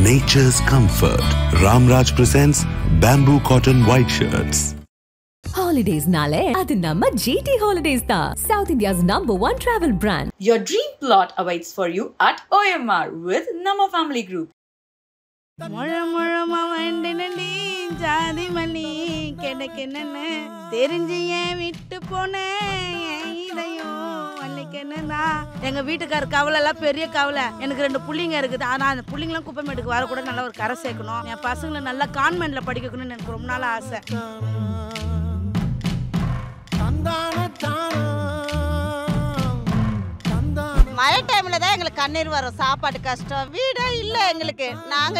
nature's comfort. Ramraj presents bamboo cotton white shirts. Holidays nale adu namma GT Holidays da, South India's #1 travel brand. Your dream plot awaits for you at OMR with Nama Family Group. முழமுழமாண்டி ஜாதி மல்லி கிடக்குன்னு தெரிஞ்சு ஏன் விட்டு போனேன் இதையும் வள்ளிக்கணுன்னா எங்க வீட்டுக்கார கவலை எல்லாம் பெரிய கவலை. எனக்கு 2 புள்ளிங்க இருக்குது. ஆனா அந்த புள்ளிங்கெல்லாம் குப்பைமேட்டுக்கு வர கூட நல்லா ஒரு கரை சேர்க்கணும். என் பசங்களை நல்லா கான்வென்ட்ல படிக்க வைக்கணும்னு எனக்கு ரொம்ப நாள் ஆசை. மழை டைம்ல தான் எங்களுக்கு கண்ணீர் வரும். சாப்பாடு கஷ்டம், வீடே இல்லை எங்களுக்கு.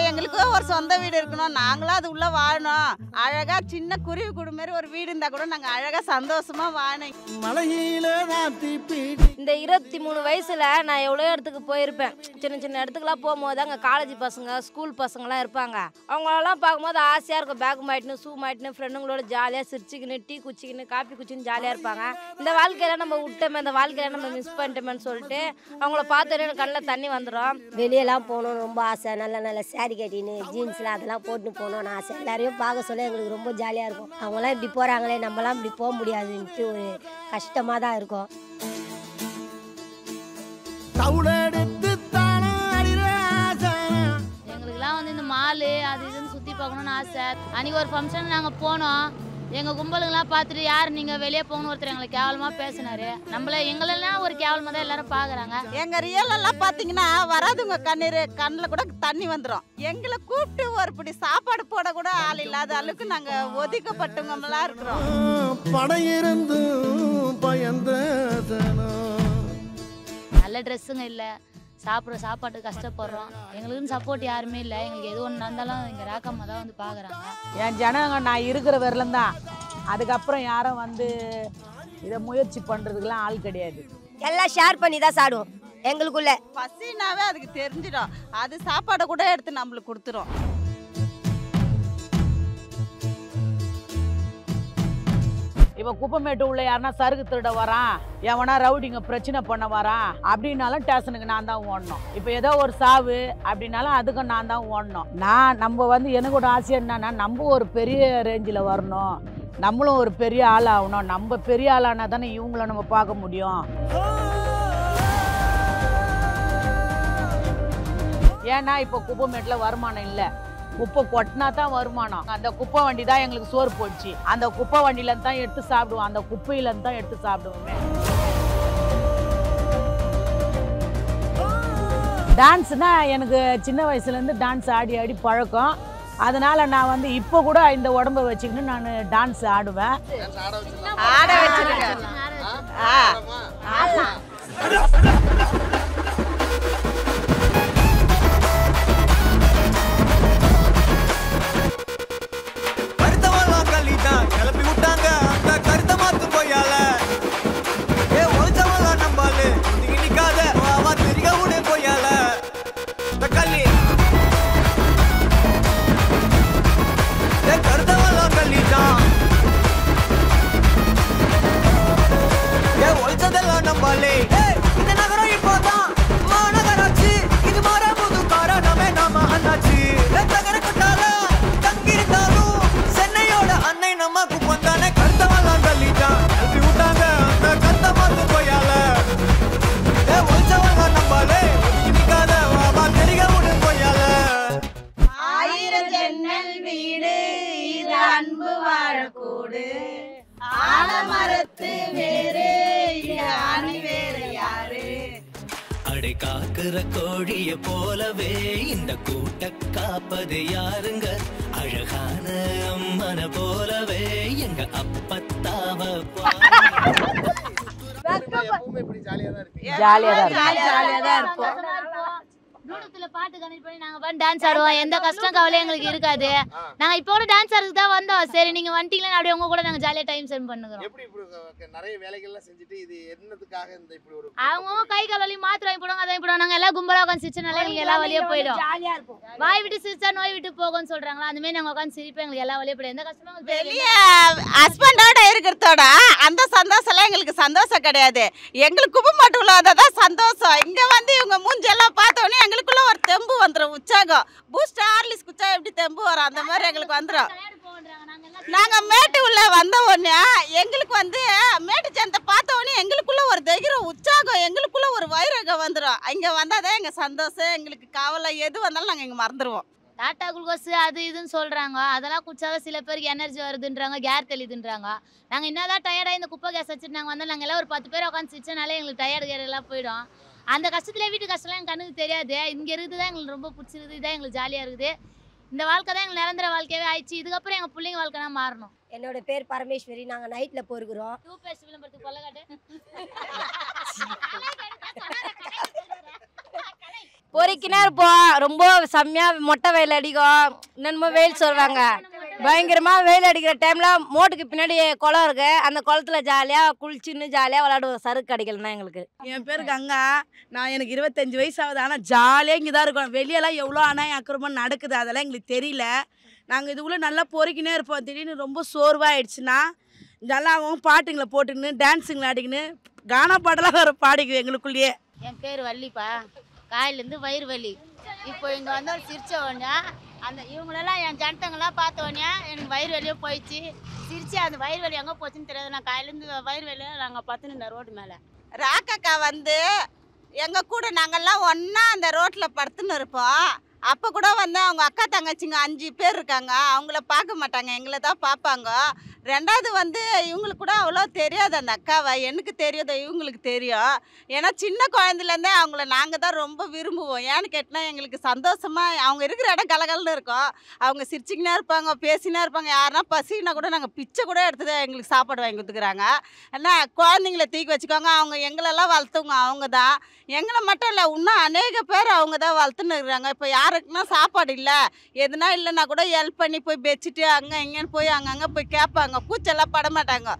எங்களுக்கு ஒரு சொந்த வீடு இருக்கணும், நாங்களும் அது உள்ள வாழணும். அழகா சின்ன குருவி கூடு மாதிரி ஒரு வீடு இருந்தா கூட நாங்க அழகா சந்தோஷமா வாழணும். இந்த 23 வயசுல நான் எவ்வளோ இடத்துக்கு போயிருப்பேன். சின்ன சின்ன இடத்துக்குலாம் போகும்போது அங்கே காலேஜ் பசங்க ஸ்கூல் பசங்களாம் இருப்பாங்க. அவங்களெல்லாம் பார்க்கும்போது ஆசையாக இருக்கும். பேக் மாட்டின்னு ஷூ மாட்டின்னு ஃப்ரெண்டுங்களோட ஜாலியாக சிரிச்சிக்கின்னு டீ குச்சிக்கின்னு காப்பி குச்சின்னு ஜாலியாக இருப்பாங்க. இந்த வாழ்க்கையில நம்ம விட்டோமே, இந்த வாழ்க்கையில நம்ம மிஸ் பண்ணிட்டோமேன்னு சொல்லிட்டு அவங்கள பார்த்தோன்னே எனக்கு கண்ணில் தண்ணி வந்துடும். வெளியெல்லாம் போகணும்னு ரொம்ப ஆசை. நல்ல நல்ல சாரி கட்டின்னு ஜீன்ஸில் அதெல்லாம் போட்டுன்னு போகணும்னு ஆசை. எல்லாரையும் பார்க்க சொல்ல எங்களுக்கு ரொம்ப ஜாலியாக இருக்கும். அவங்களாம் இப்படி போகிறாங்களே, நம்மளாம் இப்படி போக முடியாதுன்ட்டு ஒரு கஷ்டமாக தான் இருக்கும். எங்களுக்குலாம் வந்து இந்த மாலு அது இதுன்னு சுற்றி பார்க்கணுன்னு ஆசை. அன்றைக்கி ஒரு ஃபங்க்ஷன் நாங்கள் போனோம். எங்கள் கும்பலுங்கெல்லாம் பார்த்துட்டு யார் நீங்கள் வெளியே போகணுன்னு ஒருத்தர் எங்களை கேவலமாக பேசினாரு. எங்களெல்லாம் ஒரு கேவலமாக தான் எல்லாரும் பார்க்குறாங்க. எங்கள் ரியலெல்லாம் பார்த்தீங்கன்னா வராதுங்க கண்ணீர் கண்ணில் கூட தண்ணி வந்துடும். எங்களை கூப்பிட்டு ஒரு பிடி சாப்பாடு போட கூட ஆள் இல்லாத அளவுக்கு நாங்கள் ஒதுக்கப்பட்டவங்கலாம் இருக்கிறோம். படையிருந்து பயந்து நல்ல ட்ரெஸ்ஸுங்க இல்லை, சாப்பிட்ற சாப்பாட்டு கஷ்டப்படுறோம். எங்களுக்குன்னு சப்போர்ட் யாருமே இல்லை. எங்களுக்கு எது ஒன்று இருந்தாலும் எங்கள் ராக்கம்மா தான் வந்து பார்க்குறாங்க. என் ஜனங்க நான் இருக்கிற வரலாம் தான். அதுக்கப்புறம் யாரும் வந்து இதை முயற்சி பண்ணுறதுக்கெல்லாம் ஆள் கிடையாது. எல்லாம் ஷேர் பண்ணி தான் சாப்பிடுவோம். எங்களுக்குள்ள பசினாவே அதுக்கு தெரிஞ்சிடும். அது சாப்பாடை கூட எடுத்து நம்மளுக்கு கொடுத்துரும். இப்போ குப்பைமேட்டு உள்ள யாருன்னா சருகு திருட வரான், எவனா ரவுடிங்க பிரச்சனை பண்ண வரான் அப்படின்னாலும் ஸ்டேஷனுக்கு நான் தான் ஓடணும். இப்போ ஏதோ ஒரு சாவு அப்படின்னாலும் அதுக்கும் நான் தான் ஓடணும். நம்ம வந்து எனக்கு ஒரு ஆசை என்னன்னா, நம்ம ஒரு பெரிய ரேஞ்சில் வரணும், நம்மளும் ஒரு பெரிய ஆள் ஆகணும். நம்ம பெரிய ஆளானா தானே இவங்கள நம்ம பார்க்க முடியும். ஏன்னா இப்போ குப்பைமேட்டில் வருமானம் இல்லை, குப்பை கொட்டினா தான் வருமானம். அந்த குப்பை வண்டி தான் எங்களுக்கு சோறு போச்சு. அந்த குப்பை வண்டியில தான் எடுத்து சாப்பிடுவோம், அந்த குப்பையில தான் எடுத்து சாப்பிடுவோமே. டான்ஸ்னா எனக்கு சின்ன வயசுலேருந்து டான்ஸ் ஆடி ஆடி பழக்கம். அதனால நான் வந்து இப்போ கூட இந்த உடம்பை வச்சுக்கின்னு நான் டான்ஸ் ஆடுவேன். ஆட வச்சிருக்கேன். கிளப்பி விட்டாங்க அந்த கருத்த மாத்து போயால ஒழிச்சவள நம்பாலு நிக்காத தெரிக உடனே போயால கல்லி கருத்தவள கல்லிதான் ஒழிச்சதெல்லாம் நம்பாலே. இந்த நகரம் இப்போதான் மாநகராட்சி, இது மாற புது காரணமே நாம அண்ணாச்சி. தகர கொட்டால தங்கிருந்தாலும் சென்னையோட அன்னை நமக்கு வந்தானே. கருத்தவெல்லாம் கல்லிட்டான் கல்வி விட்டாங்க அந்த கருத்த மாத்து போயால ஒழிச்சவங்க நம்பாலே நிக்காத தெரிக உடனே போயால. 1000 ஜன்னல் வீடு இது அன்பு வாழக்கூடு, ஆலமரத்து வேறு அணி வேறு யாரு. அடை காக்குற கோழிய போலவே இந்த கூட்ட காப்பது யாருங்க? அழகான அம்மன போலவே எங்க அப்பத்தாவ ஜாலியா தான் இருப்போம். தூரத்துல பாட்டு கனெக்ட் பண்ணி நாங்க வந்து டான்ஸ் ஆடுவோம். எந்த கஷ்டம் கவலையும் எங்களுக்கு இருக்காது. நாங்க இப்போ கூட டான்ஸ் ஆடுறதுக்கு தான் வந்தோம். சரி நீங்க வந்துட்டீங்களா அப்படியே உங்க கூட நாங்க ஜாலியா டைம் ஸ்பெண்ட் பண்ணுறோம். எப்படி இப்படி நிறைய வேலைகள்லாம் செஞ்சுட்டு இது என்னதுக்காக இந்த இப்படி ஒரு அவங்க கை கால் வலி மாத்திரை வாங்கி போடுவாங்க, அதை போடுவாங்க. நாங்க எல்லாம் கும்பலா உட்காந்து சிரிச்சனால எங்களுக்கு எல்லா வழியே போயிடும். ஜாலியாக இருக்கும். வாய் விட்டு சிரிச்சா நோய் விட்டு போகும்னு சொல்றாங்களா, அந்த மாதிரி நாங்க உட்காந்து சிரிப்போம். எங்களுக்கு எல்லா வழியே போயிடும். எந்த கஷ்டமும் வெளியே ஹஸ்பண்டோட இருக்கிறதோட அந்த சந்தோஷம்லாம் எங்களுக்கு சந்தோஷம் கிடையாது. எங்களுக்கு குப்பை மட்டும் உள்ளதான் சந்தோஷம். இங்க வந்து இவங்க மூஞ்செல்லாம் பார்த்தோன்னே எங்களுக்குள்ள ஒரு தெம்பு வந்துடும், உற்சாகம். பூஸ்ட் ஹார்லிக்ஸ் குச்சா எப்படி தெம்பு வரும் அந்த மாதிரி எங்களுக்கு வந்துடும். நாங்கள் மேட்டு உள்ள வந்த உடனே எங்களுக்கு வந்து மேட்டு ஜனத்தை பார்த்த உடனே எங்களுக்குள்ள ஒரு தைரியம், உற்சாகம், எங்களுக்குள்ள ஒரு வைரகம் வந்துடும். இங்கே வந்தால் தான் எங்கள் சந்தோஷம், எங்களுக்கு கவலை எது வந்தாலும் நாங்கள் இங்கே மறந்துடுவோம். டாட்டா குளுக்கோஸ் அது இதுன்னு சொல்கிறாங்க, அதெல்லாம் குடிச்சாதான் சில பேருக்கு எனர்ஜி வருதுன்றாங்க, கேர் தெளிதுன்றாங்க. நாங்கள் என்னதான் டயர்டாக இந்த குப்பை கேஸ் வச்சுட்டு நாங்கள் வந்தால் நாங்கள் எல்லாம் ஒரு 10 பேர் உட்காந்து சிரிச்சனாலே எங்களுக்கு டயர்டு கேர் எல்லாம் போயிடும். அந்த கஷ்டத்தில் வீட்டு கஷ்டம்லாம் எங்கள் கண்ணுக்கு தெரியாது. இங்கே இருக்குது தான் எங்களுக்கு ரொம்ப பிடிச்சிருக்குது, இதான் எங்களுக்கு ஜாலியாக இருக்குது. இந்த வாழ்க்கை தான் எங்களுக்கு நிரந்தர வாழ்க்கையாகவே ஆயிடுச்சு. இதுக்கப்புறம் எங்கள் பிள்ளைங்க வாழ்க்கை தான் மாறணும். என்னோட பேர் பரமேஸ்வரி. நாங்கள் நைட்டில் போயிருக்கிறோம். டூபேஸ்ட் விளம்பரத்துக்கு கொள்ளக்காட்டு பொறிக்கினா இருப்போம். ரொம்ப செம்மையாக மொட்டை வெயில் அடிக்கும். என்னென்னமோ வெயில் சொல்லுவாங்க. பயங்கரமாக வெயில் அடிக்கிற டைமில் மோட்டுக்கு பின்னாடி குளம் இருக்குது. அந்த குளத்தில் ஜாலியாக குளிச்சுன்னு ஜாலியாக விளாடுவோம். சறுக்கு அடிக்கலன்னா எங்களுக்கு. என் பேர் கங்கா. எனக்கு 25 வயசு ஆகுது. ஆனால் ஜாலியாக இங்கே தான் இருக்கோம். வெளியெல்லாம் எவ்வளோ ஆனால் அக்கிரமம் நடக்குது அதெல்லாம் எங்களுக்கு தெரியல. நாங்கள் இதுக்குள்ளே நல்லா பொறுக்கினே இருப்போம். திடீர்னு ரொம்ப சோர்வாகிடுச்சுன்னா நல்லா அவங்க பாட்டுங்களை போட்டுக்கின்னு டான்ஸுங்களை ஆடிக்கின்னு கானா பாட்டெல்லாம் வர பாடிக்குது எங்களுக்குள்ளேயே. என் பேர் வள்ளிப்பா. காயிலேருந்து வயிறு வலி. இப்போ இங்கே வந்து சிரிச்ச உடனே அந்த இவங்களெல்லாம் என் ஜனத்தங்கெல்லாம் பார்த்த உடனே எனக்கு வயிறு வலியே போயிடுச்சு. சிரிச்சு அந்த வயிறு வலி எங்கே போச்சுன்னு தெரியாது. நான் காயிலேருந்து வயிறு வலியை நாங்கள் பார்த்துன்னு ரோடு மேலே. ராக்கக்கா வந்து எங்கள் கூட நாங்கள்லாம் ஒன்றா அந்த ரோட்டில் படுத்துன்னு இருப்போம். அப்போ கூட வந்து அவங்க அக்கா தங்கச்சிங்க 5 பேர் இருக்காங்க. அவங்கள பார்க்க மாட்டாங்க, எங்களை தான் பார்ப்பாங்க. ரெண்டாவது வந்து இவங்களுக்கு கூட அவ்வளோ தெரியாது அந்த அக்காவை. எனக்கு தெரியாத இவங்களுக்கு தெரியும். ஏன்னா சின்ன குழந்தைலேருந்தே அவங்கள நாங்கள் தான் ரொம்ப விரும்புவோம். ஏன்னு கேட்டால் எங்களுக்கு சந்தோஷமாக அவங்க இருக்கிற இடம் கலகலன்னு இருக்கும். அவங்க சிரிச்சிக்கினே இருப்பாங்க, பேசினே இருப்பாங்க. யாருன்னா பசினா கூட நாங்கள் பிச்சை கூட எடுத்து எங்களுக்கு சாப்பாடு வாங்கி கொடுத்துக்குறாங்க. ஏன்னா குழந்தைங்கள தூக்கி வச்சுக்கோங்க. அவங்க எங்களெல்லாம் வளர்த்தவங்க அவங்க தான். எங்களை மட்டும் இல்லை, இன்னும் அநேக பேர் அவங்க தான் வளர்த்துன்னு இருக்கிறாங்க. இப்போ யாருக்குன்னா சாப்பாடு இல்லை எதுனா இல்லைன்னா கூட ஹெல்ப் பண்ணி போய் பெச்சிட்டு அங்கே இங்கேன்னு போய் அங்கங்கே போய் கேட்பாங்க. கூச்செல்லாம் பட மாட்டாங்க.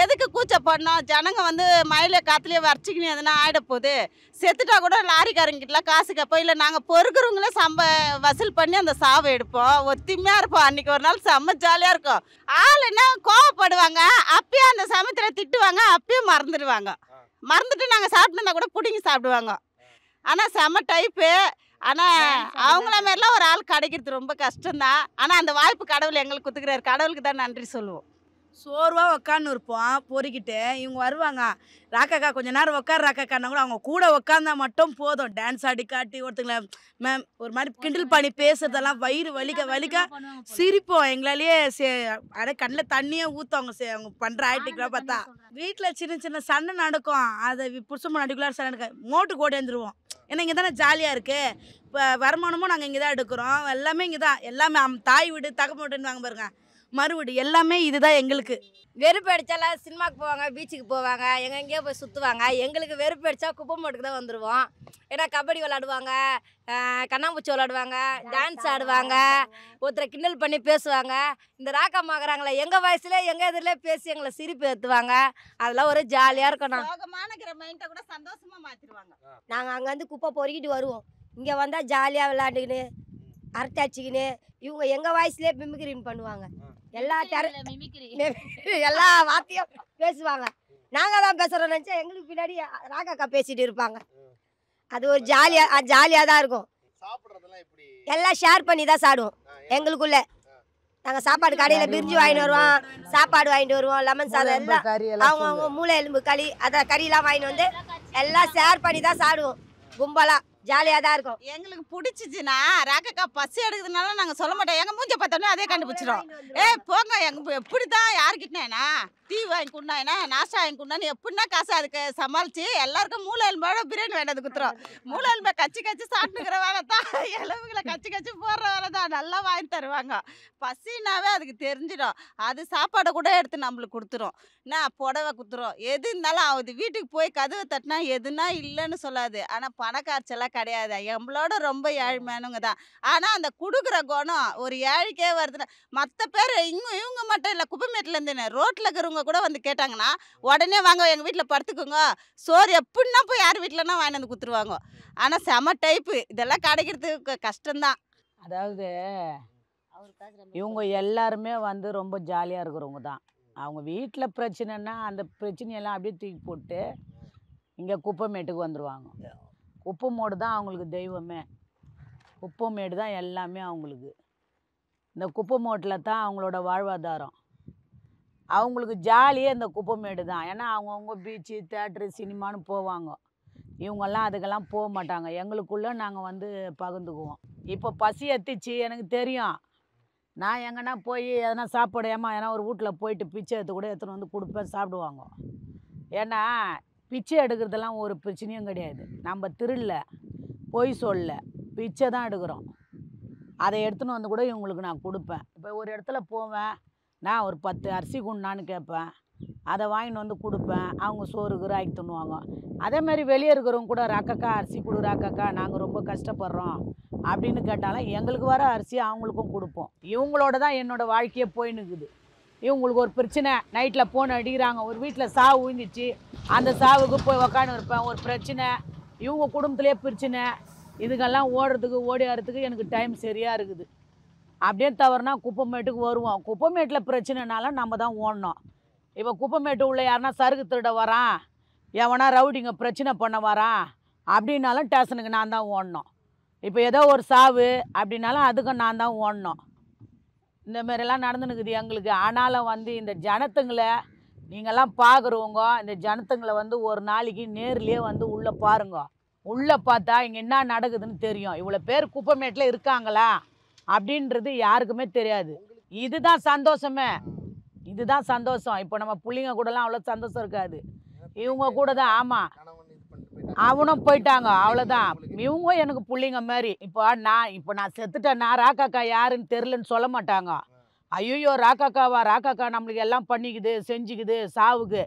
எதுக்கு கூச்ச பண்ணோம்? ஜனங்க வந்து மயில காத்துலேயே வரைச்சிக்கின்னு எதுனா ஆகிட போகுது. செத்துட்டா கூட லாரிக்காரங்கிட்டலாம் காசு கேட்போம். இல்லை நாங்கள் பொறுக்கிறவங்களே வசூல் பண்ணி அந்த சாவை எடுப்போம். ஒத்திமையாக இருப்போம். அன்றைக்கி ஒரு நாள் செம்ம ஜாலியாக இருக்கும். ஆள் என்ன கோவப்படுவாங்க, அப்பயே அந்த சமயத்தில் திட்டுவாங்க, அப்பயே மறந்துடுவாங்க. மறந்துட்டு நாங்கள் சாப்பிட்டுருந்தா கூட பிடிங்கி சாப்பிடுவாங்க. ஆனால் செம்ம டைப்பு. ஆனால் அவங்கள மாரிலாம் ஒரு ஆள் கிடைக்கிறது ரொம்ப கஷ்டம்தான். ஆனால் அந்த வாய்ப்பு கடவுள் எங்களுக்கு கொடுத்துக்கிறாரு. கடவுளுக்கு தான் நன்றி சொல்லுவோம். சோர்வாக உக்கான்னு இருப்போம் பொறுக்கிட்டு. இவங்க வருவாங்க, ராக்காக்கா கொஞ்ச நேரம் உட்கார் ராக்காக்கான்னா கூட அவங்க கூட உட்காந்தா மட்டும் போதும். டான்ஸ் ஆடி காட்டி ஒருத்தங்களை மேம் ஒரு மாதிரி கிண்டல் பண்ணி பேசுறதெல்லாம் வயிறு வலிக்க வலிக்க சிரிப்போம். எங்களாலேயே அப்படியே கண்ணில் தண்ணியே ஊற்றும் அவங்க பண்ணுற ஆக்டிங்லாம் பார்த்தா. வீட்டில் சின்ன சின்ன சண்டை நடக்கும். அதை புருஷமாக நடிக்கலாம் சண்டை நடக்கும். மோட்டு கோடி வந்துடுவோம். ஏன்னா இங்கே தானே ஜாலியாக இருக்குது. இப்போ வருமானமும் நாங்கள் இங்கே தான் எடுக்கிறோம். எல்லாமே இங்கே தான். எல்லாமே தாய் வீடு தகப்ப வீடுன்னு வாங்க பாருங்க, மறுவீடு எல்லாமே இதுதான் எங்களுக்கு. வெறுப்பு அடித்தாலாம் சினிமாவுக்கு போவாங்க, பீச்சுக்கு போவாங்க, எங்கெங்கேயோ போய் சுற்றுவாங்க. எங்களுக்கு வெறுப்பு அடித்தா குப்பை மட்டுக்கு தான் வந்துடுவோம். ஏன்னா கபடி விளாடுவாங்க, கண்ணாம்பூச்சி விளாடுவாங்க, டான்ஸ் ஆடுவாங்க, ஒருத்தரை கிண்டல் பண்ணி பேசுவாங்க. இந்த ராக்கா மாக்குறாங்களே எங்கள் வயசுல எங்கள் இதில் பேசி எங்களை சிரிப்பு ஏற்றுவாங்க. அதெல்லாம் ஒரு ஜாலியாக இருக்கும். கூட சந்தோஷமாக மாற்றிடுவாங்க. நாங்கள் அங்கேருந்து குப்பை பொறுக்கிட்டு வருவோம். இங்கே வந்தால் ஜாலியாக விளாண்டுக்கின்னு அரட்டாச்சிக்கின்னு இவங்க எங்கள் வயசுலேயே மிமிக்ரின் பண்ணுவாங்க. எல்லா எல்லா வார்த்தையும் பேசுவாங்க. நாங்கள் தான் பேசுகிறோம் நினச்சா எங்களுக்கு பின்னாடி ராக்காக்கா பேசிட்டு இருப்பாங்க. அது ஒரு ஜாலியாக தான் இருக்கும். எல்லாம் ஷேர் பண்ணி தான் சாப்பிடுவோம் எங்களுக்குள்ள. நாங்கள் சாப்பாடு கடையில் பிரிஞ்சு வாங்கிட்டு வருவோம், சாப்பாடு வாங்கிட்டு வருவோம், லெமன் சாதம் எல்லாம் அவங்க மூளை எலும்பு களி அதை கறியெல்லாம் வாங்கிட்டு வந்து எல்லாம் ஷேர் பண்ணி தான் சாப்பிடுவோம். கும்பலாக ஜாலியாக தான் இருக்கும். எங்களுக்கு பிடிச்சிச்சுன்னா ராக்கக்கா பசி எடுக்குதுனால நாங்கள் சொல்ல மாட்டோம். எங்கள் மூஞ்ச பார்த்தோன்னே அதே கண்டுபிடிச்சிடும். போங்க எங்கள் எப்படி தான் யாருக்கிட்டேனா டீ வாங்கி கொடுனாயினா நாஸ்டா வாங்கி கொடுனான்னு எப்படின்னா காசு அதுக்கு சமாளித்து எல்லாருக்கும் மூளை எலும்போட பிரியாணி வேண்டாது குத்துறோம். மூளை எலும்பை கச்சி கச்சி சாப்பிட்டுக்கிற வேலை தான், எலும்புகளை கச்சி கச்சி போடுற வேலை தான். நல்லா வாங்கி தருவாங்க. பசினாவே அதுக்கு தெரிஞ்சிடும். அது சாப்பாடை கூட எடுத்து நம்மளுக்கு கொடுத்துரும். நான் புடவை குத்துறோம். எது இருந்தாலும் அது வீட்டுக்கு போய் கதவை தட்டினா எதுனா இல்லைன்னு சொல்லாது. ஆனால் பணக்காய்ச்சலாம் கிடையாது. நம்மளோட ரொம்ப ஏழ்மையானவங்க தான். ஆனால் அந்த கொடுக்குற குணம் ஒரு ஏழைக்கே வருதுன்னா மற்ற பேர் இவங்க மட்டும் இல்லை, குப்பைமேட்டிலேருந்து ரோட்டில் இருக்கிறவங்க கூட வந்து கேட்டாங்கன்னா உடனே வாங்க எங்கள் வீட்டில் படுத்துக்குங்க, சோறு எப்படின்னா போய் யார் வீட்டிலன்னா வாங்கி வந்து கொடுத்துருவாங்க. ஆனால் செம டைப்பு. இதெல்லாம் கிடைக்கிறதுக்கு கஷ்டம்தான். அதாவது இவங்க எல்லாருமே வந்து ரொம்ப ஜாலியாக இருக்கிறவங்க தான். அவங்க வீட்டில் பிரச்சனைன்னா அந்த பிரச்சனையெல்லாம் அப்படியே தூக்கி போட்டு இங்கே குப்பைமேட்டுக்கு வந்துடுவாங்க. குப்பை மோடு தான் அவங்களுக்கு தெய்வமே. குப்பமேடு தான் எல்லாமே அவங்களுக்கு. இந்த குப்பமேட்டில் தான் அவங்களோட வாழ்வாதாரம். அவங்களுக்கு ஜாலியே இந்த குப்பமேடு தான். ஏன்னா அவங்கவுங்க பீச்சு, தேட்ரு, சினிமான்னு போவாங்க. இவங்கெல்லாம் அதுக்கெல்லாம் போக மாட்டாங்க. எங்களுக்குள்ளே நாங்கள் வந்து பகிர்ந்துக்குவோம். இப்போ பசி எத்திச்சு எனக்கு தெரியும். நான் எங்கன்னா போய் எதனா சாப்பாடு ஏன்னா ஒரு வீட்டில் போயிட்டு பிச்சை எடுத்து கூட எடுத்துன்னு வந்து கொடுப்பேன், சாப்பிடுவாங்க. ஏன்னா பிச்சை எடுக்கிறதெல்லாம் ஒரு பிரச்சனையும் கிடையாது. நம்ம திருடல, பொய் சொல்ல, பிச்சை தான் எடுக்கிறோம். அதை எடுத்துன்னு வந்து கூட இவங்களுக்கு நான் கொடுப்பேன். இப்போ ஒரு இடத்துல போவேன், நான் ஒரு 10 அரிசி குண்டான்னு கேட்பேன், அதை வாங்கின்னு வந்து கொடுப்பேன். அவங்க சோறுக்கு ஆக்கி தின்னுவாங்க. அதேமாதிரி வெளியே இருக்கிறவங்க கூட ராக்கக்கா அரிசி கொடு ராக்கக்கா, நாங்கள் ரொம்ப கஷ்டப்படுறோம் அப்படின்னு கேட்டாலும் எங்களுக்கு வர அரிசி அவங்களுக்கும் கொடுப்போம். இவங்களோட தான் என்னோடய வாழ்க்கையே போயின்னுக்குது. இவங்களுக்கு ஒரு பிரச்சனை, நைட்டில் ஃபோன் அடிக்கிறாங்க, ஒரு வீட்டில் சாவு விழுந்துச்சு, அந்த சாவுக்கு போய் உக்காந்து இருப்பேன். ஒரு பிரச்சனை, இவங்க குடும்பத்துலேயே பிரச்சனை, இதுக்கெல்லாம் ஓடியாடுறதுக்கு எனக்கு டைம் சரியாக இருக்குது. அப்படியே தவறுனா குப்பமேட்டுக்கு வருவோம். குப்பமேட்டில் பிரச்சனைனால நம்ம தான் ஓடணும். இப்போ குப்பமேட்டு உள்ள யாருன்னா சறுக்கு திருட வரான், எவனா ரவுடிங்க பிரச்சனை பண்ண வரான் அப்படின்னாலும் ஸ்டேஷனுக்கு நான் தான் ஓடணும். இப்போ ஏதோ ஒரு சாவு அப்படின்னாலும் அதுக்கும் நான் தான் ஓடணும். இந்தமாரிலாம் நடந்துனுக்குது எங்களுக்கு. ஆனாலும் வந்து இந்த ஜனத்துங்களை நீங்கள்லாம் பார்க்குறவங்க, இந்த ஜனத்துங்களை வந்து ஒரு நாளைக்கு நேர்லேயே வந்து உள்ளே பாருங்க. உள்ளே பார்த்தா இங்கே என்ன நடக்குதுன்னு தெரியும். இவ்வளோ பேர் குப்பமேட்டில் இருக்காங்களா அப்படின்றது யாருக்குமே தெரியாது. இதுதான் சந்தோஷமே, இதுதான் சந்தோஷம். இப்போ நம்ம பிள்ளைங்க கூடலாம் அவ்வளோ சந்தோஷம் இருக்காது. இவங்க கூட தான். ஆமாம், அவனும் போயிட்டாங்க, அவ்வளோதான். இவங்க எனக்கு பிள்ளைங்க மாதிரி. இப்போ நான் செத்துட்டேன், நான் ராக்காக்கா யாருன்னு தெரிலன்னு சொல்ல மாட்டாங்க. ஐயோ ராக்காக்காவா, ராக்காக்கா நம்மளுக்கு எல்லாம் பண்ணிக்குது செஞ்சுக்குது சாவுக்கு.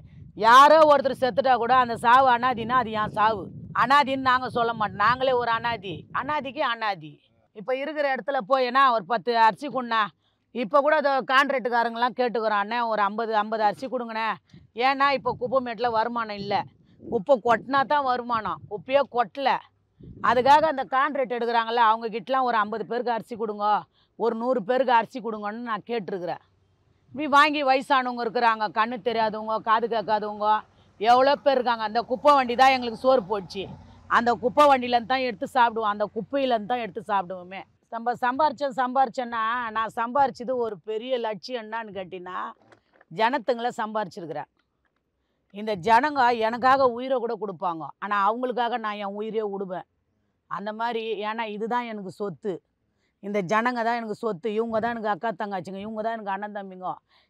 யாரோ ஒருத்தர் செத்துட்டா கூட அந்த சாவு அனாதினா அது என் சாவு. அனாதின்னு நாங்கள் சொல்ல மாட்டோம். நாங்களே ஒரு அனாதி, அனாதிக்கு அனாதி. இப்போ இருக்கிற இடத்துல போயினா ஒரு 10 அரிசி கொடுண்ணா. இப்போ கூட அதை கான்ட்ராக்டுக்காரங்களாம் கேட்டுக்கிறோம், அண்ணே ஒரு 50 அரிசி கொடுங்கண்ணே. ஏன்னா இப்போ குப்பமேட்டில் வருமானம் இல்லை. குப்பை கொட்டினா தான் வருமானம், குப்பையே கொட்டலை. அதுக்காக அந்த கான்ட்ராக்ட் எடுக்கிறாங்கல்ல, அவங்கக்கிட்டலாம் ஒரு 50 பேருக்கு அரிசி கொடுங்க, ஒரு 100 பேருக்கு அரிசி கொடுங்கன்னு நான் கேட்டிருக்கிறேன். இப்படி வாங்கி வயசானவங்க இருக்கிறாங்க, கண்ணு தெரியாதவங்க, காது கேட்காதவங்க எவ்வளோ பேர் இருக்காங்க. அந்த குப்பை வண்டி தான் எங்களுக்கு சோறு போச்சு. அந்த குப்பை வண்டியிலேருந்து தான் எடுத்து சாப்பிடுவோம், அந்த குப்பையிலேருந்து தான் எடுத்து சாப்பிடுவோமே. சம்பாரிச்சேன்னா நான் சம்பாரிச்சது ஒரு பெரிய லட்சியம் என்னான்னு கேட்டிங்கன்னா, ஜனத்துங்களை சம்பாரிச்சிருக்கிறேன். இந்த ஜனங்க எனக்காக உயிரை கூட கொடுப்பாங்க, ஆனால் அவங்களுக்காக நான் என் உயிரே விடுவேன். அந்த மாதிரி. ஏன்னா இதுதான் எனக்கு சொத்து. இந்த ஜனங்க தான் எனக்கு சொத்து. இவங்க தான் எனக்கு அக்கா தங்காச்சிங்க, இவங்க தான் எனக்கு அண்ணன் தம்பிங்க,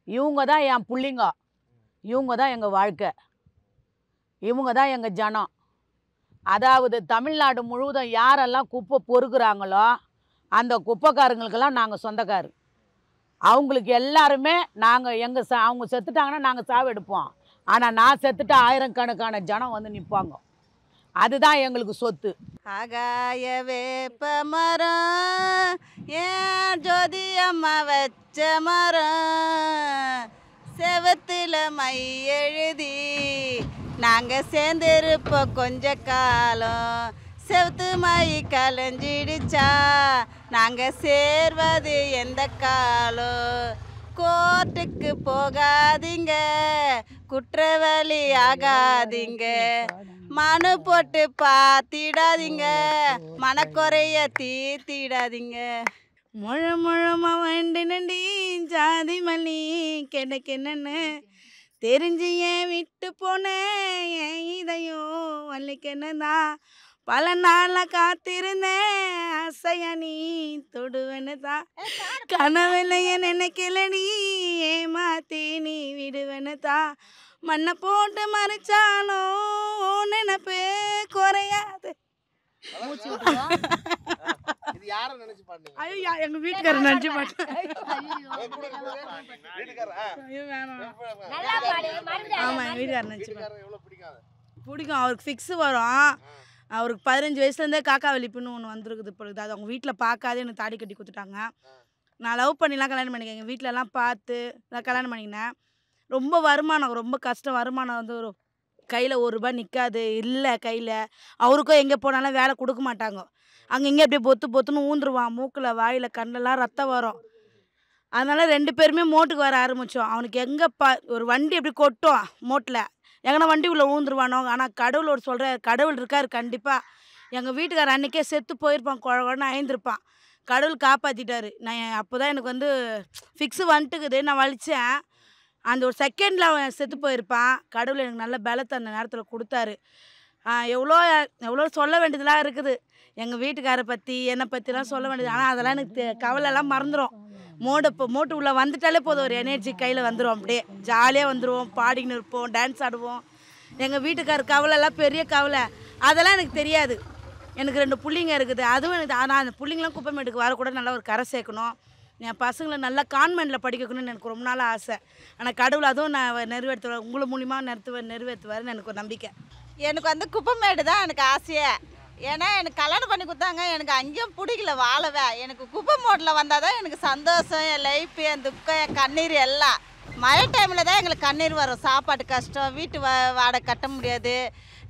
இவங்க தான் என் பிள்ளைங்க, இவங்க தான் எங்கள் வாழ்க்கை, இவங்க தான் எங்கள் ஜனம். அதாவது தமிழ்நாடு முழுவதும் யாரெல்லாம் குப்பை பொறுக்குறாங்களோ அந்த குப்பைக்காரங்களுக்கெல்லாம் நாங்கள் சொந்தக்காரு. அவங்களுக்கு எல்லாருமே நாங்கள் அவங்க செத்துட்டாங்கன்னா நாங்கள் சாவு எடுப்போம். ஆனால் நான் செத்துட்டு ஆயிரக்கணக்கான ஜனம் வந்து நிற்பாங்க. அதுதான் எங்களுக்கு சொத்து. ஆகாய வேப்ப மரம் ஏன் ஜோதி அம்மா வச்ச மரம், செவத்துல மை எழுதி நாங்கள் சேர்ந்திருப்போம் கொஞ்ச காலம். செவத்து மை கலைஞ்சிடுச்சா நாங்கள் சேர்வது எந்த காலம். கோர்ட்டுக்கு போகாதீங்க, குற்றவாளி ஆகாதீங்க, மனு போட்டு பார்த்திடாதீங்க, மனக்குறைய தீர்த்திடாதீங்க. முழமா வண்டு நண்டி ஜாதி மல்லி கிடைக்கணுன்னு தெரிஞ்சு ஏன் விட்டு போனேன், என் இதையும் வலிக்கணுதான். பல நாளாக காத்திருந்தேன், ஆசையா நீ தொடுவேன்னு தான். கனவுல என் நினைக்கலடி, ஏமாத்தி நீ விடுவேன்னு தான். மண்ணை போட்டு மறைச்சாலும் நினைப்பு குறையாது. ஐயோ எங்க வீட்டுக்காரர் நினைச்சு பாட்டேன். ஆமா எங்க வீட்டுக்காரர் நினைச்சு பிடிக்கும். அவருக்கு ஃபிக்ஸு வரும். அவருக்கு 15 வயசுலேருந்தே காக்கா வலிப்புன்னு ஒன்று வந்துருக்குது. இப்பொழுது அது அவங்க வீட்டில் பார்க்காதே எனக்கு தாடி கட்டி கொடுத்துட்டாங்க. நான் லவ் பண்ணிலாம் கல்யாணம் பண்ணிக்கேன். எங்கள் வீட்டிலலாம் பார்த்து நான் கல்யாணம் பண்ணிக்கினேன். ரொம்ப வருமானம், ரொம்ப கஷ்டம். வருமானம் வந்து ஒரு கையில் ₹1 நிற்காது, இல்லை கையில். அவருக்கும் எங்கே போனாலும் வேலை கொடுக்க மாட்டாங்க. அங்கே இங்கே அப்படியே பொத்துன்னு ஊந்துருவான். மூக்கில் வாயில் கண்ணெல்லாம் ரத்தம் வரும். அதனால் 2 பேருமே மோட்டுக்கு வர ஆரம்பித்தோம். அவனுக்கு எங்கே ஒரு வண்டி எப்படி கொட்டும் மோட்டில், எங்கன்னா வண்டி உள்ள ஊந்துருவானோ. ஆனால் கடவுள் ஒரு சொல்கிறார், கடவுள் இருக்கார் கண்டிப்பாக. எங்கள் வீட்டுக்காரர் அன்றைக்கே செத்து போயிருப்பான், குழன்னு அயந்திருப்பான். கடவுள் காப்பாற்றிட்டாரு. நான் அப்போ தான் எனக்கு வந்து ஃபிக்ஸு வந்துட்டுக்குது. நான் வலித்தேன். அந்த ஒரு செகண்டில் அவன் செத்து போயிருப்பான். கடவுள் எனக்கு நல்ல பலத்தை அந்த நேரத்தில் கொடுத்தாரு. எவ்வளோ எவ்வளோ சொல்ல வேண்டியதெல்லாம் இருக்குது எங்கள் வீட்டுக்காரை பற்றி, என்னை பற்றிலாம் சொல்ல வேண்டியது. ஆனால் அதெல்லாம் எனக்கு கவலைலாம் மறந்துடும். மோட்டு உள்ளே வந்துட்டாலே போதும், ஒரு எனர்ஜி கையில் வந்துடும். அப்படியே ஜாலியாக வந்துடுவோம், பாடின்னு இருப்போம், டான்ஸ் ஆடுவோம். எங்கள் வீட்டுக்காரர் கவலைலாம் பெரிய கவலை, அதெல்லாம் எனக்கு தெரியாது. எனக்கு 2 பிள்ளைங்க இருக்குது. அதுவும் எனக்கு ஆனால் அந்த பிள்ளைங்களாம் குப்பைமேட்டுக்கு வரக்கூட நல்லா ஒரு கரை சேர்க்கணும், என் பசங்களை நல்லா கான்வென்ட்டில் படிக்க வைக்கணும்னு எனக்கு ரொம்ப நாள் ஆசை. ஆனால் கடவுள் அதுவும் நான் நிறைவேற்றுவேன், உங்களை மூலிமா நிறைவேற்றுவாருன்னு எனக்கு ஒரு நம்பிக்கை. எனக்கு வந்து குப்பைமேடு தான் எனக்கு ஆசையே. ஏன்னா எனக்கு கல்யாணம் பண்ணி கொடுத்தாங்க, எனக்கு அங்கேயும் பிடிக்கல வாழவே. எனக்கு குப்பை மோட்டில் வந்தால் தான் எனக்கு சந்தோஷம், என் லைஃப், என் துக்கம், என் கண்ணீர் எல்லாம். மழை டைமில் தான் எங்களுக்கு கண்ணீர் வரும். சாப்பாடு கஷ்டம், வீட்டு வாடகை கட்ட முடியாது,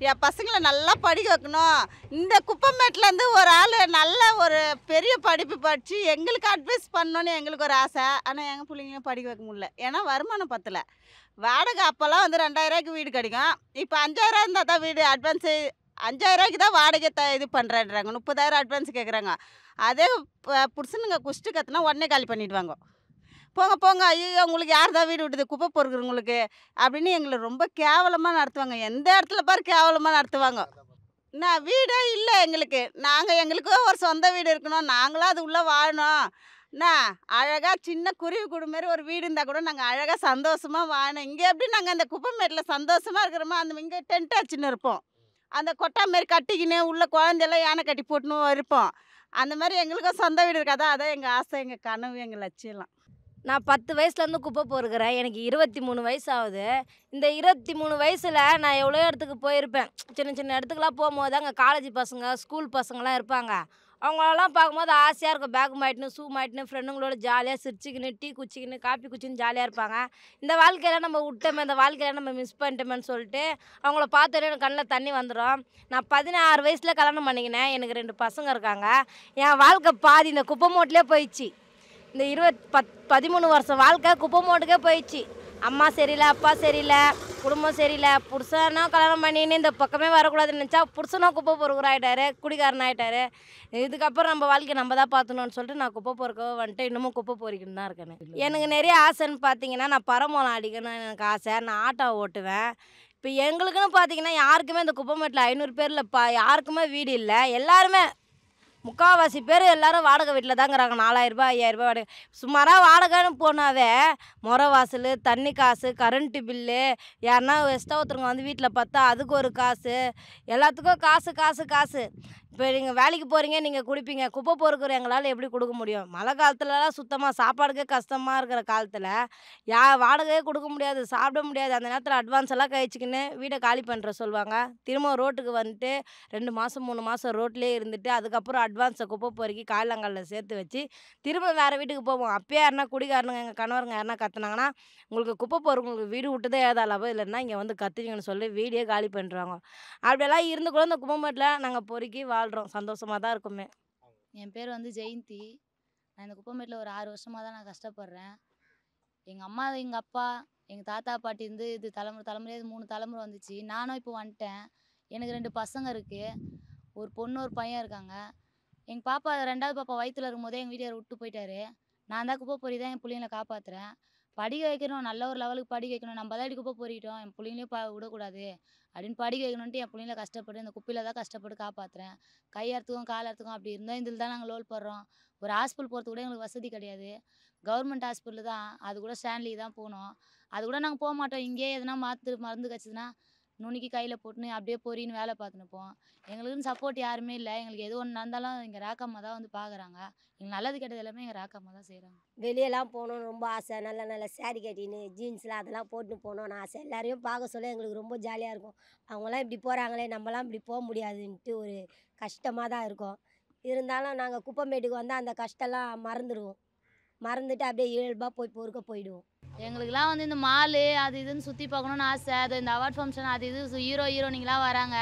என் பசங்களை நல்லா படிக்க வைக்கணும். இந்த குப்பைமேட்லேருந்து ஒரு ஆள் நல்ல ஒரு பெரிய படிப்பு படித்து எங்களுக்கு அட்வைஸ் பண்ணணுன்னு எங்களுக்கு ஒரு ஆசை. ஆனால் எங்கள் பிள்ளைங்களையும் படிக்க வைக்க முடியல, ஏன்னா வருமானம் பத்தலை. வாடகை அப்போல்லாம் வந்து 2000 வீடு கிடைக்கும். இப்போ 5000 இருந்தால் தான் வீடு அட்வான்ஸு. 5000 தான் வாடகை இது பண்ணுறேன்றாங்க. 30,000 அட்வான்ஸ் கேட்குறாங்க. அதே புருஷனுங்க குஷ்டு கற்றுனா உடனே காலி பண்ணிவிடுவாங்க. போங்க போங்க, ஐயோ உங்களுக்கு யார் தான் வீடு விட்டுது, குப்பை பொறுக்குறவங்களுக்கு அப்படின்னு எங்களை ரொம்ப கேவலமாக நடத்துவாங்க. எந்த இடத்துல பாரு கேவலமாக நடத்துவாங்க. நான் வீடே இல்லை எங்களுக்கு. எங்களுக்கும் ஒரு சொந்த வீடு இருக்கணும், நாங்களும் அது உள்ளே வாழணும். அழகாக சின்ன குருவி கூடு மாரி ஒரு வீடு இருந்தால் கூட நாங்கள் அழகாக சந்தோஷமாக வாழணும். இங்கே எப்படி நாங்கள் அந்த குப்பைமேட்டில் சந்தோஷமாக இருக்கிறோமோ அந்த இங்கே டென்ட் அடிச்சுன்னு இருப்போம். அந்த கொட்டா மாரி கட்டிக்கின்னு உள்ள குழந்தையெல்லாம் யானை கட்டி போட்டுன்னு இருப்போம். அந்த மாதிரி எங்களுக்கும் சொந்த வீடு இருக்காதா, அதான் எங்கள் ஆசை, எங்கள் கனவு, எங்கள் லட்சியம்லாம். நான் 10 வயசுலேருந்து குப்பை பொறுக்கிறேன். எனக்கு 23 வயசு ஆகுது. இந்த 23 வயசில் நான் எவ்வளோ இடத்துக்கு போயிருப்பேன். சின்ன சின்ன இடத்துக்குலாம் போகும்போது அங்கே காலேஜ் பசங்க, ஸ்கூல் பசங்களாம் இருப்பாங்க. அவங்களெல்லாம் பார்க்கும்போது ஆசையாக இருக்கும். பேக் மாட்டின்னு, ஷூ மாட்டின்னு, ஃப்ரெண்டுங்களோட ஜாலியாக சிரிச்சிக்கின்னு, டீ குச்சிக்கின்னு, காப்பி குச்சின்னு ஜாலியாக இருப்பாங்க. இந்த வாழ்க்கையெல்லாம் நம்ம விட்டோமே, இந்த வாழ்க்கையெல்லாம் நம்ம மிஸ் பண்ணிட்டோமேன்னு சொல்லிட்டு அவங்கள பார்த்தோன்னே எனக்கு கண்ணில் தண்ணி வந்துடும். நான் 16 வயசில் கல்யாணம் பண்ணிக்கினேன். எனக்கு 2 பசங்க இருக்காங்க. என் வாழ்க்கை பாதி இந்த குப்பை மூட்டிலே போயிடுச்சு. இந்த 13 வருஷம் வாழ்க்கை குப்பை மூட்டுக்கே போயிடுச்சு. அம்மா சரியில்லை, அப்பா சரியில்லை, குடும்பம் சரியில்லை, புருஷனா கல்யாணம் பண்ணின்னு இந்த பக்கமே வரக்கூடாதுன்னு நினச்சா புருஷனா குப்பை பொறுக்கிற ஆகிட்டாரு, குடிகாரன் ஆகிட்டாரு. இதுக்கப்புறம் நம்ம வாழ்க்கை நம்ம தான் பார்த்துணுன்னு சொல்லிட்டு நான் குப்பை பொறுக்க வந்துட்டு இன்னமும் குப்பை பொறிக்கணும் தான் இருக்கேன். எனக்கு நிறைய ஆசைன்னு பார்த்தீங்கன்னா, நான் பரமோலம் அடிக்கணும்னு எனக்கு ஆசை. நான் ஆட்டோ ஓட்டுவேன். இப்போ எங்களுக்குன்னு பார்த்தீங்கன்னா யாருக்குமே இந்த குப்பை மேட்டில் 500 பேரில் யாருக்குமே வீடு இல்லை. எல்லாருமே முக்கால்வாசி பேர் எல்லோரும் வாடகை வீட்டில் தாங்கிறாங்க. 4000 ரூபாய் 5000 ரூபாய் வாடகை. சுமாராக வாடகைன்னு போனாவே முறை வாசல், தண்ணி காசு, கரண்ட்டு பில்லு, யாருன்னா எக்ஸ்ட்ரா ஒருத்தவங்க வந்து வீட்டில் பார்த்தா அதுக்கு ஒரு காசு, எல்லாத்துக்கும் காசு காசு காசு. இப்போ நீங்கள் வேலைக்கு போகிறீங்க, நீங்கள் குடிப்பீங்க, குப்பை பொறுக்கிற எங்களால் எப்படி கொடுக்க முடியும்? மழை காலத்துலலாம் சுத்தமாக சாப்பாடுக்கே கஷ்டமாக இருக்கிற காலத்தில் வாடகையே கொடுக்க முடியாது, சாப்பிட முடியாது. அந்த நேரத்தில் அட்வான்ஸ் எல்லாம் கழிச்சிக்கின்னு வீடை காலி பண்ணுற சொல்லுவாங்க. திரும்ப ரோட்டுக்கு வந்துட்டு 2 மாதம் 3 மாதம் ரோட்லேயே இருந்துட்டு அதுக்கப்புறம் அட்வான்ஸை குப்பை பொறுக்கி காயிலங்காலில் சேர்த்து வச்சு திரும்ப வேறு வீட்டுக்கு போவோம். அப்பயே யாருன்னா குடிகாரனுங்க, எங்கள் கணவருங்க யாருன்னா கற்றுனாங்கன்னா, உங்களுக்கு குப்பை பொறுக்கு வீடு விட்டுதே ஏதா லாபம் இல்லைன்னா இங்கே வந்து கத்துறீங்கன்னு சொல்லி வீடியே காலி பண்ணுறாங்க. அப்படியெல்லாம் இருந்து கூட இந்த குப்பை மேட்டில் நாங்கள் பொறுக்கி வாழ்கிறோம். சந்தோஷமாக தான் இருக்குமே. என் பேர் வந்து ஜெயந்தி. நான் இந்த குப்பைமேட்டில் ஒரு 6 வருஷமாக தான் நான் கஷ்டப்படுறேன். எங்கள் அம்மா, எங்கள் அப்பா, எங்கள் தாத்தா பாட்டி இருந்து இது தலைமுறை 3 தலைமுறை வந்துச்சு. நானும் இப்போ வந்துட்டேன். எனக்கு 2 பசங்க இருக்குது, ஒரு பொண்ணு ஒரு பையன் இருக்காங்க. எங்கள் பாப்பா 2வது பாப்பா வயிற்றில் இருக்கும்போதே எங்கள் வீட்டுக்காரர் விட்டு போயிட்டாரு. நான் தான் குப்பை பொறி தான் என் பிள்ளைங்களை காப்பாற்றுறேன். படிக்க வைக்கணும், நல்ல ஒரு லெவலுக்கு படிக்க வைக்கணும். நம்ம தான் குப்பை பொறிக்கிட்டோம், என் பிள்ளைங்களையும் விடக்கூடாது அப்படின்னு படிக்க வைக்கணுன்ட்டு என் பிள்ளைங்கள கஷ்டப்பட்டு இந்த குப்பையில் தான் கஷ்டப்பட்டு காப்பாற்றுறேன். கையறுத்துக்கும் காலத்துக்கும் அப்படி இருந்தால் இதில் தான் நாங்கள் லோல் போடுறோம். ஒரு ஹாஸ்பிட்டல் போகிறது கூட எங்களுக்கு வசதி கிடையாது. கவர்மெண்ட் ஹாஸ்பிட்டல் தான், அது கூட ஸ்டான்லி தான் போகணும். அது கூட நாங்கள் போக மாட்டோம். இங்கேயே எதனா மருந்து கிடச்சிதுன்னா நுணுக்கி கையில் போட்டுன்னு அப்படியே பொறின்னு வேலை பார்த்துனுப்போம். எங்களுக்குன்னு சப்போர்ட் யாருமே இல்லை. எங்களுக்கு எது ஒன்று இருந்தாலும் எங்கள் ராக்கம்மா தான் வந்து பார்க்குறாங்க. எங்களுக்கு நல்லது கெட்டது எல்லாமே எங்கள் ராக்கம்மா தான் செய்கிறாங்க. வெளியெல்லாம் போகணுன்னு ரொம்ப ஆசை. நல்ல நல்ல சேரீ கட்டின்னு ஜீன்ஸ்லாம் அதெல்லாம் போட்டுன்னு போகணுன்னு ஆசை. எல்லாரையும் பார்க்க சொல்ல எங்களுக்கு ரொம்ப ஜாலியாக இருக்கும். அவங்களாம் இப்படி போகிறாங்களே, நம்மளாம் இப்படி போக முடியாதுன்ட்டு ஒரு கஷ்டமாக தான் இருக்கும். இருந்தாலும் நாங்கள் குப்பைமேட்டுக்கு வந்தால் அந்த கஷ்டம்லாம் மறந்துட்டு அப்படியே இயல்பாக போய் பொறுக்க போயிடுவோம். எங்களுக்குலாம் வந்து இந்த மாலு அது இதுன்னு சுற்றி பார்க்கணுன்னு ஆசை. அது இந்த அவார்ட் ஃபங்க்ஷன் அது இது ஹீரோயினிங்களாம் வராங்க,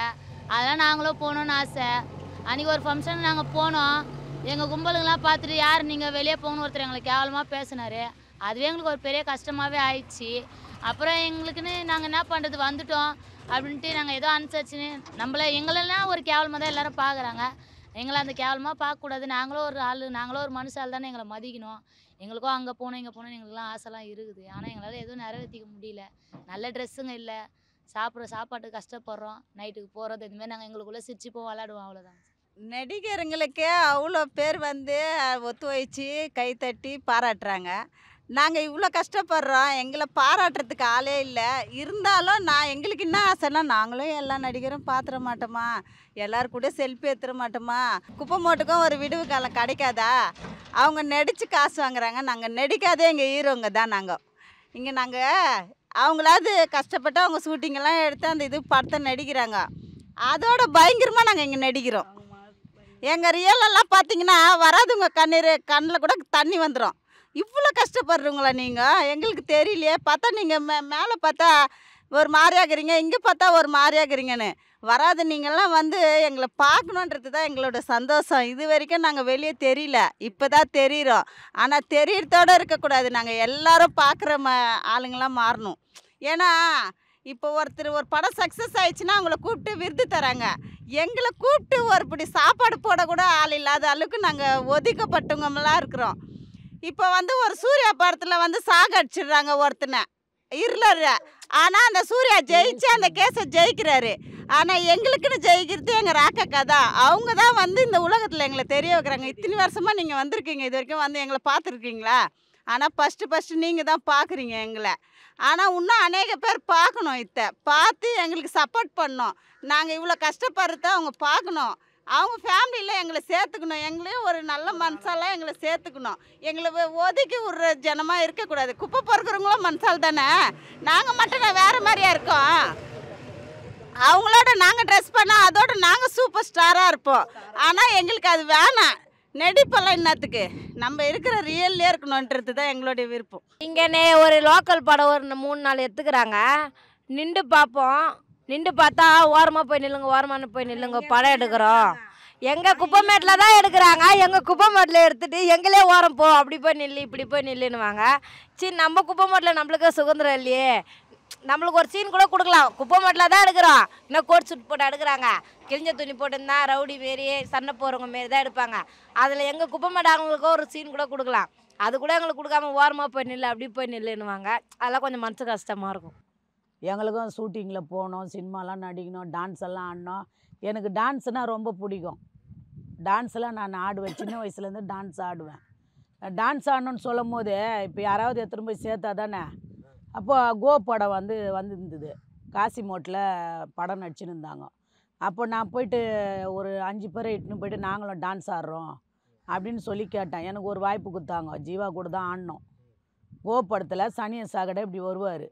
அதெல்லாம் நாங்களும் போகணுன்னு ஆசை. அன்றைக்கி ஒரு ஃபங்க்ஷன் நாங்கள் போனோம். எங்கள் கும்பலுங்கெல்லாம் பார்த்துட்டு யார் நீங்கள் வெளியே போகணுன்னு ஒருத்தர் எங்களுக்கு கேவலமாக பேசினார். அதுவே எங்களுக்கு ஒரு பெரிய கஷ்டமாகவே ஆயிடுச்சு. அப்புறம் எங்களுக்குன்னு நாங்கள் என்ன பண்ணுறது வந்துட்டோம் அப்படின்ட்டு நாங்கள் ஏதோ அனுசரிச்சுன்னு எங்களெல்லாம் ஒரு கேவலமாக தான் எல்லாரும் பார்க்குறாங்க. எங்களை அந்த கேவலமாக பார்க்கக்கூடாது. நாங்களும் ஒரு ஆள், நாங்களும் ஒரு மனுஷால் தானே எங்களை மதிக்கணும். எங்களுக்கும் அங்கே போகணும் இங்கே போகணும் எங்களுக்குலாம் ஆசைலாம் இருக்குது. ஆனால் எங்களால் எதுவும் நிறைவேற்றிக்க முடியல. நல்ல ட்ரெஸ்ஸுங்க இல்லை, சாப்பிட்ற சாப்பாட்டுக்கு கஷ்டப்படுறோம், நைட்டுக்கு போகிறது, இதுமாதிரி நாங்கள் எங்களுக்குள்ளே சிரிச்சுப்போம் விளாடுவோம், அவ்வளோதான். நடிகருங்களுக்கே அவ்வளோ பேர் வந்து ஒத்து வச்சு கைத்தட்டி பாராட்டுறாங்க. நாங்கள் இவ்வளோ கஷ்டப்படுறோம், எங்களை பாராட்டுறதுக்கு ஆளே இல்லை. இருந்தாலும் எங்களுக்கு என்ன ஆசைன்னா, நாங்களும் எல்லா நடிகரும் பார்த்துட மாட்டோமா, எல்லோரும் கூட செல்ஃபி எடுத்துட மாட்டோமா, குப்பை மூட்டுக்கும் ஒரு விடுவு காலம் கிடைக்காதா? அவங்க நடித்து காசு வாங்குறாங்க, நாங்கள் நடிக்காதே எங்கள் ஹீரோங்க தான். நாங்கள் அவங்களாவது கஷ்டப்பட்டு அவங்க ஷூட்டிங்கெல்லாம் எடுத்து அந்த இது படத்தை நடிக்கிறாங்க. அதோட பயங்கரமாக நாங்கள் இங்கே நடிக்கிறோம். எங்கள் ரியலெல்லாம் பார்த்தீங்கன்னா வராதுங்க, கண்ணில் கூட தண்ணி வந்துடும். இவ்வளோ கஷ்டப்படுறவங்களா நீங்கள்? எங்களுக்கு தெரியலையே. பார்த்தா நீங்கள் மேலே பார்த்தா ஒரு மாதிரியாகிறீங்க, இங்கே பார்த்தா ஒரு மாதிரியாகிறீங்கன்னு. வராது நீங்கள்லாம் வந்து எங்களை பார்க்கணுன்றது தான் எங்களோட சந்தோஷம். இது வரைக்கும் நாங்கள் வெளியே தெரியல, இப்போ தான் தெரிகிறோம். ஆனால் தெரியறதோடு இருக்கக்கூடாது, நாங்கள் எல்லோரும் பார்க்குற ஆளுங்களாம் மாறணும். ஏன்னா இப்போ ஒரு படம் சக்ஸஸ் ஆயிடுச்சுன்னா அவங்கள கூப்பிட்டு விருது தராங்க. எங்களை கூப்பிட்டு ஒரு பிடி சாப்பாடு போடக்கூட ஆள் இல்லாத அளவுக்கு நாங்கள் ஒதுக்கப்பட்டவங்கலாம் இருக்கிறோம். இப்போ வந்து ஒரு சூர்யா படத்தில் வந்து சாகடிச்சிடுறாங்க ஒருத்தனை, இருளர். ஆனால் அந்த சூர்யா ஜெயிச்சு அந்த கேஸை ஜெயிக்கிறாரு. ஆனால் எங்களுக்குன்னு ஜெயிக்கிறது எங்கள் ராக்கக்கா தான். அவங்க தான் வந்து இந்த உலகத்தில் எங்களை தெரிய வைக்கிறாங்க. இத்தனை வருஷமாக நீங்கள் வந்திருக்கீங்க, இது வரைக்கும் வந்து எங்களை பார்த்துருக்கீங்களா? ஆனால் ஃபஸ்ட்டு நீங்கள் தான் பார்க்குறீங்க எங்களை. ஆனால் இன்னும் அநேக பேர் பார்க்கணும், பார்த்து எங்களுக்கு சப்போர்ட் பண்ணணும். நாங்கள் இவ்வளோ கஷ்டப்படுறத அவங்க பார்க்கணும். அவங்க ஃபேமிலியில் எங்களை சேர்த்துக்கணும். எங்களையும் ஒரு நல்ல மனசாலாம் எங்களை சேர்த்துக்கணும். எங்களை ஒதுக்கி விடுற ஜனமாக இருக்கக்கூடாது. குப்பை பொறுக்கிறவங்களும் மனசால் தானே, நாங்கள் மட்டும் வேறு மாதிரியா இருக்கோம். அவங்களோட நாங்கள் ட்ரெஸ் பண்ணால் அதோட நாங்கள் சூப்பர் ஸ்டாராக இருப்போம். ஆனால் எங்களுக்கு அது வேணாம். நடிப்பெல்லாம் என்னத்துக்கு, நம்ம இருக்கிற ரியல்லே இருக்கணுன்றது தான் எங்களுடைய விருப்பம். இங்கே ஒரு லோக்கல் படம் ஒரு 3 நாள் எடுத்துக்கிறாங்க, நின்று பார்ப்போம். நின்று பார்த்தா ஓரமாக போய் நில்லுங்க, ஓரமான போய் நில்லுங்க, படம் எடுக்கிறோம். எங்கள் குப்பைமேட்டில் தான் எடுக்கிறாங்க. எங்கள் குப்பைமேட்டில் எடுத்துகிட்டு எங்களே ஓரம் போ, அப்படி போய் நில்லு இப்படி போய் நில்லுன்னுவாங்க. சரி, நம்ம குப்பைமேட்டில் நம்மளுக்கு சுதந்திரம் இல்லையே, நம்மளுக்கு ஒரு சீன் கூட கொடுக்கலாம். குப்பைமேட்டில் தான் எடுக்கிறோம். இன்னும் கோட் சூட் போட்டு எடுக்கிறாங்க, கிழிஞ்ச துணி போட்டுருந்தா ரவுடி மாரி சண்டை போகிறவங்க மாரி தான் எடுப்பாங்க. அதில் எங்கள் குப்பைமேட்டு அவங்களுக்கு ஒரு சீன் கூட கொடுக்கலாம். அது கூட எங்களுக்கு கொடுக்காம ஓரமாக போய் நில்லு அப்படி போய் நில்லுன்னுவாங்க. அதெல்லாம் கொஞ்சம் மனசு கஷ்டமாக இருக்கும். எங்களுக்கும் ஷூட்டிங்கில் போகணும், சினிமாலாம் நடிக்கணும், டான்ஸ் எல்லாம் ஆடணும். எனக்கு டான்ஸ்னால் ரொம்ப பிடிக்கும். டான்ஸ்லாம் நான் ஆடுவேன், சின்ன வயசுலேருந்து டான்ஸ் ஆடுவேன். டான்ஸ் ஆடணுன்னு சொல்லும் போது இப்போ யாராவது எடுத்துகிட்டு போய் சேர்த்தா தானே. அப்போ கோ படம் வந்துருந்தது, காசிமோட்டில் படம் நடிச்சுன்னு இருந்தாங்க. அப்போ நான் போயிட்டு ஒரு 5 பேரை இட்டுன்னு போயிட்டு நாங்களும் டான்ஸ் ஆடுறோம் அப்படின்னு சொல்லி கேட்டேன். எனக்கு ஒரு வாய்ப்பு கொடுத்தாங்க. ஜீவா கூட தான் ஆடினோம். கோ படத்தில் சனிய சாகடை இப்படி வருவார்,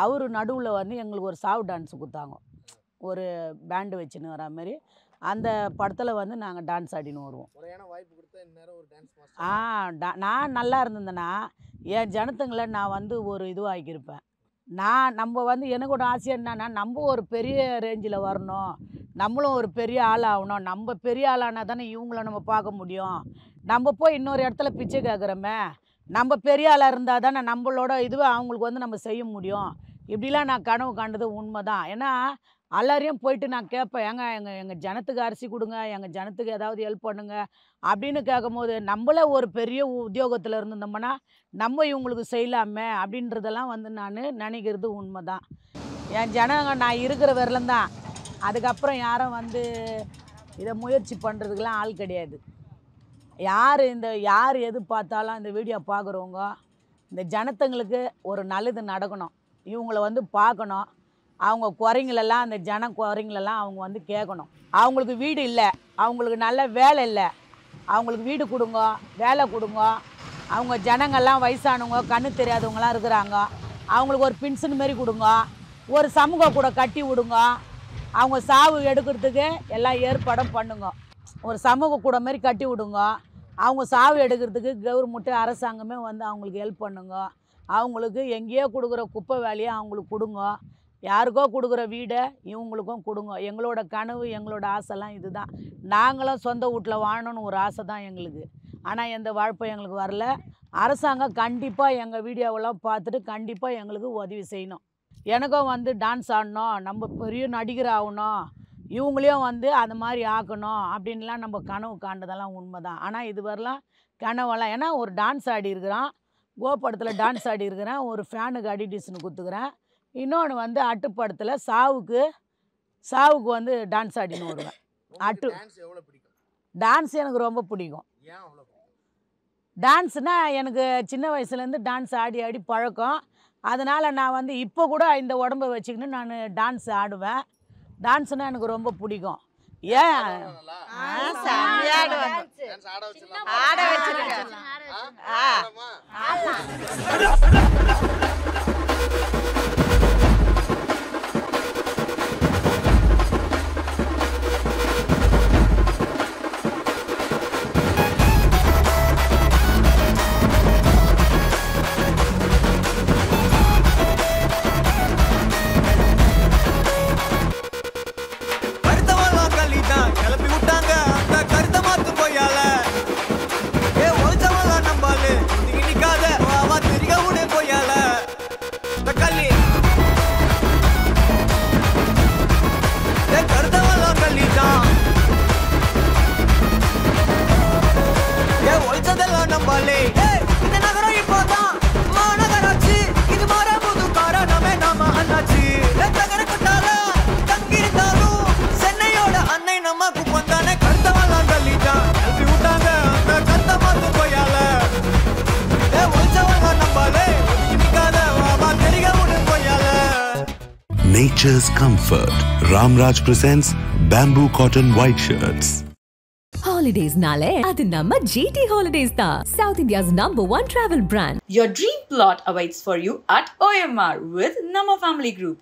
அவர் நடுவில் வந்து எங்களுக்கு ஒரு சாவு டான்ஸு கொடுத்தாங்க, ஒரு பேண்டு வச்சுன்னு வர மாதிரி. அந்த படத்தில் வந்து நாங்கள் டான்ஸ் ஆடின்னு வருவோம். நான் நல்லா இருந்தேன்னா என் ஜனத்துங்களை நான் வந்து ஒரு இதுவாகியிருப்பேன். நம்ம வந்து எனக்கு ஒரு ஆசை என்னன்னா, நம்ம ஒரு பெரிய ரேஞ்சில் வரணும், நம்மளும் ஒரு பெரிய ஆள் ஆகணும். நம்ம பெரிய ஆளானா தானே இவங்கள நம்ம பார்க்க முடியும். நம்ம போய் இன்னொரு இடத்துல பிச்சை கேட்குறோமே, நம்ம பெரிய ஆளாக இருந்தால் தானே நம்மளோட இதுவை அவங்களுக்கு வந்து நம்ம செய்ய முடியும். இப்படிலாம் நான் கனவு கண்டது உண்மை தான். ஏன்னா எல்லாரையும் போயிட்டு நான் கேட்பேன், எங்கள் ஜனத்துக்கு அரிசி கொடுங்க, எங்கள் ஜனத்துக்கு ஏதாவது ஹெல்ப் பண்ணுங்க அப்படின்னு கேட்கும் போது, நம்மளே ஒரு பெரிய உத்தியோகத்தில் இருந்தோம்னா நம்ம இவங்களுக்கு செய்யலாமே அப்படின்றதெல்லாம் வந்து நான் நினைக்கிறது உண்மை தான். என் ஜனங்க நான் இருக்கிற வரலாம் தான். அதுக்கப்புறம் யாரும் வந்து இதை முயற்சி பண்ணுறதுக்கெலாம் ஆள் கிடையாது. யார் எது பார்த்தாலும் இந்த வீடியோ பார்க்குறவங்க இந்த ஜனத்துங்களுக்கு ஒரு நல்லது நடக்கணும், இவங்கள வந்து பார்க்கணும். அவங்க குறைங்களெல்லாம், அந்த குறைங்களெல்லாம் அவங்க வந்து கேட்கணும். அவங்களுக்கு வீடு இல்லை, அவங்களுக்கு நல்ல வேலை இல்லை, அவங்களுக்கு வீடு கொடுங்க, வேலை கொடுங்க. அவங்க ஜனங்கள்லாம் வயசானவங்க, கண்ணு தெரியாதவங்களாம் இருக்கிறாங்க, அவங்களுக்கு ஒரு பென்ஷன் மாரி கொடுங்க, ஒரு சமூக கூட கட்டி விடுங்க. அவங்க சாவு எடுக்கிறதுக்கு எல்லாம் ஏற்பாடும் பண்ணுங்க. ஒரு சமூக கூட மாரி கட்டி விடுங்க. அவங்க சாவு எடுக்கிறதுக்கு கவர்மெண்ட்டு அரசாங்கமே வந்து அவங்களுக்கு ஹெல்ப் பண்ணுங்க. அவங்களுக்கு எங்கேயோ கொடுக்குற குப்பை வேலையை அவங்களுக்கு கொடுங்க. யாருக்கோ கொடுக்குற வீடை இவங்களுக்கும் கொடுங்க. எங்களோட கனவு, எங்களோட ஆசைலாம் இது தான். நாங்களும் சொந்த வீட்டில் வாழணும்னு ஒரு ஆசை தான் எங்களுக்கு. ஆனால் எந்த வாழ்ப்பும் எங்களுக்கு வரல. அரசாங்கம் கண்டிப்பாக எங்கள் வீடியோவெல்லாம் பார்த்துட்டு கண்டிப்பாக எங்களுக்கு உதவி செய்யணும். எனக்கும் வந்து டான்ஸ் ஆடணும், நம்ம பெரிய நடிகர் ஆகணும், இவங்களையும் வந்து அந்த மாதிரி ஆக்கணும் அப்படின்லாம் நம்ம கனவு காண்டதெல்லாம் உண்மை தான். ஆனால் இது வரலாம் கனவெல்லாம். ஏன்னா ஒரு டான்ஸ் ஆடி இருக்கிறான், கோபடத்தில் டான்ஸ் ஆடி இருக்கிறேன், ஒரு ஃபேனுக்கு அடிடிஷன் கொடுத்துக்கிறேன். இன்னொன்று வந்து அட்டுப்படத்தில் சாவுக்கு வந்து டான்ஸ் ஆடின்னு வருவேன். டான்ஸ் எனக்கு ரொம்ப பிடிக்கும். டான்ஸ்னால் எனக்கு சின்ன வயசுலேருந்து டான்ஸ் ஆடி ஆடி பழக்கம். அதனால் நான் வந்து இப்போ கூட இந்த உடம்பை வச்சுக்கின்னு நான் டான்ஸ் ஆடுவேன். டான்ஸ்னால் எனக்கு ரொம்ப பிடிக்கும். ஏன் Nature's comfort. Ramraj presents Bamboo Cotton White Shirts. Holidays nale adu namma GT Holidays da, South India's #1 travel brand. Your dream plot awaits for you at OMR with Nama Family Group.